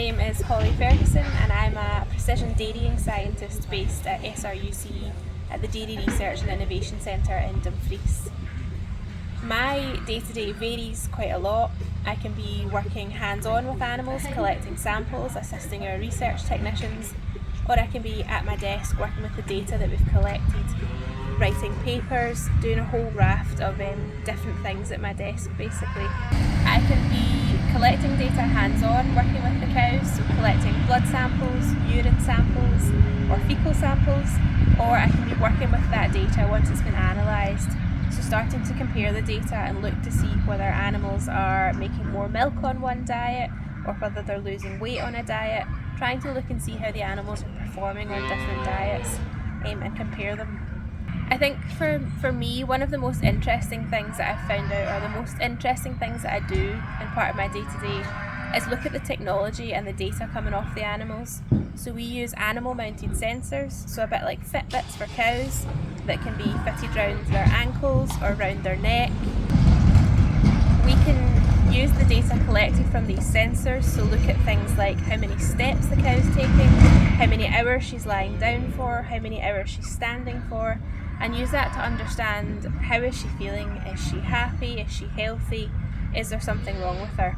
name is Ferguson and I'm a precision dairying scientist based at SRUC at the Dairy Research and Innovation Centre in Dumfries. My day-to-day varies quite a lot. I can be working hands-on with animals, collecting samples, assisting our research technicians, or I can be at my desk working with the data that we've collected, writing papers, doing a whole raft of different things at my desk basically. I can be collecting data hands-on, working with the cows, so collecting blood samples, urine samples or fecal samples, or I can be working with that data once it's been analysed, so starting to compare the data and look to see whether animals are making more milk on one diet or whether they're losing weight on a diet, trying to look and see how the animals are performing on different diets and compare them. I think for me, one of the most interesting things that I've found out, or the most interesting things that I do in part of my day-to-day, is look at the technology and the data coming off the animals. So we use animal-mounted sensors, so a bit like Fitbits for cows, that can be fitted around their ankles or around their neck. We can use the data collected from these sensors, so look at things like how many steps the cow's taking, how many hours she's lying down for, how many hours she's standing for, and use that to understand how is she feeling, is she happy, is she healthy, is there something wrong with her.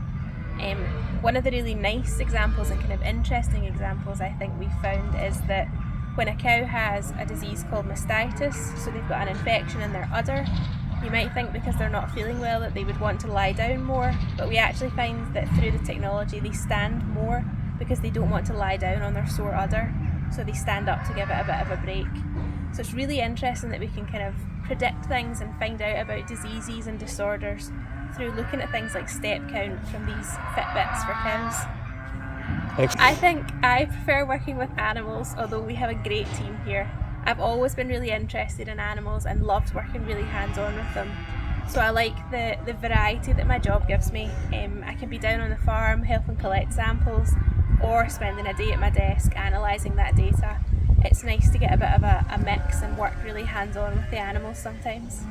One of the really nice examples and kind of interesting examples I think we found is that when a cow has a disease called mastitis, so they've got an infection in their udder, you might think because they're not feeling well that they would want to lie down more, but we actually find that through the technology they stand more because they don't want to lie down on their sore udder, so they stand up to give it a bit of a break. So it's really interesting that we can kind of predict things and find out about diseases and disorders through looking at things like step count from these Fitbits for cows. I think I prefer working with animals, although we have a great team here. I've always been really interested in animals and loved working really hands-on with them. So I like the variety that my job gives me. I can be down on the farm helping collect samples or spending a day at my desk analysing that data. It's nice to get a bit of a mix and work really hands-on with the animals sometimes.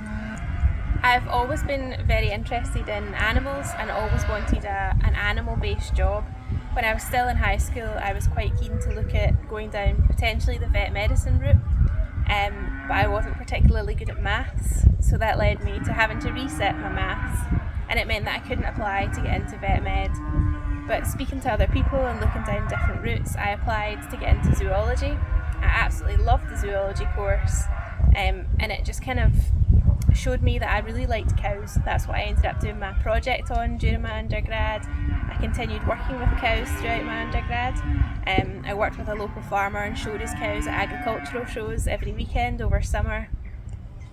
I've always been very interested in animals and always wanted an animal-based job. When I was still in high school, I was quite keen to look at going down potentially the vet medicine route, but I wasn't particularly good at maths, so that led me to having to reset my maths, and it meant that I couldn't apply to get into vet med. But speaking to other people and looking down different routes, I applied to get into zoology. I absolutely loved the zoology course, and it just kind of showed me that I really liked cows. That's what I ended up doing my project on during my undergrad. I continued working with cows throughout my undergrad. I worked with a local farmer and showed his cows at agricultural shows every weekend over summer,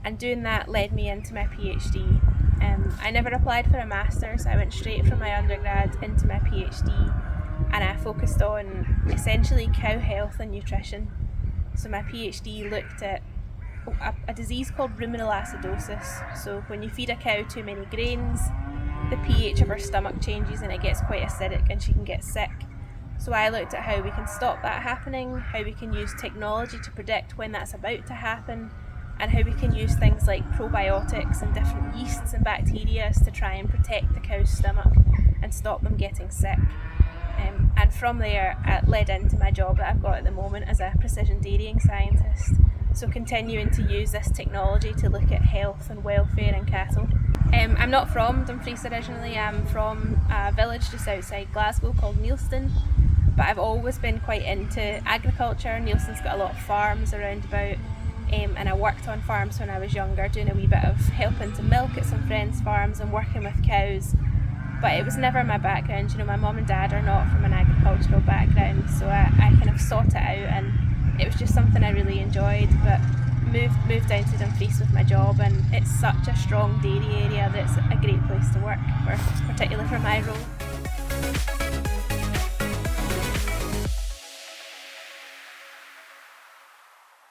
and doing that led me into my PhD. I never applied for a master's. I went straight from my undergrad into my PhD, and I focused on essentially cow health and nutrition. So my PhD looked at a disease called ruminal acidosis. So when you feed a cow too many grains, the pH of her stomach changes and it gets quite acidic and she can get sick. So I looked at how we can stop that happening, how we can use technology to predict when that's about to happen, and how we can use things like probiotics and different yeasts and bacteria to try and protect the cow's stomach and stop them getting sick. And from there it led into my job that I've got at the moment as a precision dairying scientist. So continuing to use this technology to look at health and welfare in cattle. I'm not from Dumfries originally. I'm from a village just outside Glasgow called Neilston, but I've always been quite into agriculture. Neilston's got a lot of farms around about, and I worked on farms when I was younger, doing a wee bit of helping to milk at some friends' farms and working with cows. But it was never my background. You know, my mum and dad are not from an agricultural background, so I kind of sought it out, and it was just something I really enjoyed. But moved down to Dumfries with my job, and it's such a strong dairy area that it's a great place to work, particularly for my role.